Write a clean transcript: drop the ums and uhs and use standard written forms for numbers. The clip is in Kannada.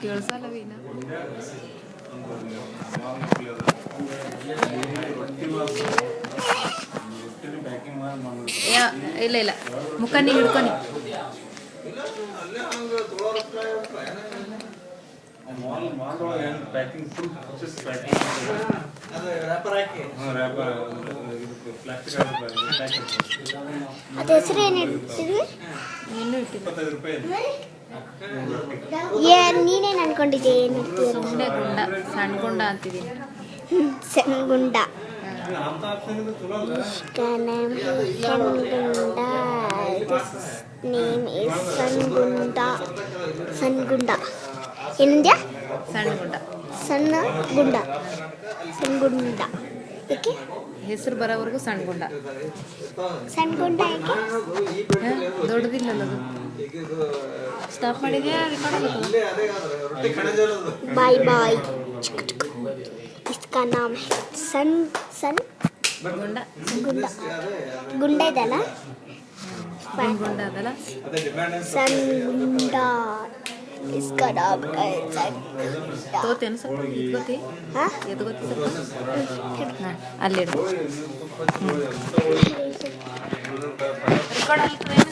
ಕೇಳಿಸಲ್ಲ ವೀನಾ. ಇಲ್ಲ ಇಲ್ಲ ಮುಖ ನೀವು ಹಿಡ್ಕೊನಿ. ಅದು ಹೆಸರು ಏನು ಇಡ್ತೀವಿ? ನೀನೇನು ಅನ್ಕೊಂಡಿದ್ದೆ? ಏನು ಸುಮ್ಮನೆ ಗುಂಡ, ಸಣ್ಣ ಗುಂಡ ಅಂತಿದ್ದೀನಿ. ಸಣ್ಣ ಗುಂಡ. ನೇಮ್ ಇಸ್ ಸಣ್ಣ ಗುಂಡ. ಏನಂದ್ಯಾ? ಸಣ್ಣ ಗುಂಡ. ಸಣ್ಣ ಗುಂಡ. ಸಣ್ಣ ಗುಂಡ ಯಾಕೆ? ಹೆಸರು ಬರೋವರೆಗೂ ಸಣ್ಣ ಗುಂಡ. ಸಣ್ಣ ಗುಂಡ ಯಾಕೆ? ದೊಡ್ಡದಿಲ್ಲಲ್ಲ ಅದು. ಸ್ಟಾಪ್ ಮಾಡಿದ್ಯಾ? ಬಾಯ್ ಬಾಯ್. इसका नाम है सन ಗುಂಡ. ಗುಂಡ ಇದಲ್ಲ, ಗುಂಡ ಅದಲ್ಲ. सन गुंडा. इसका नाम है सन. ತೋತೇನು ಸ್ವಲ್ಪ ಎದ್ಗೋತಿ? ಎದ್ಗೋತಿ ಸ್ವಲ್ಪ. ಹಾಂ ಅಲ್ಲಿಡು. ರೆಕಾರ್ಡ್ ಆಗ್ತದೇನು?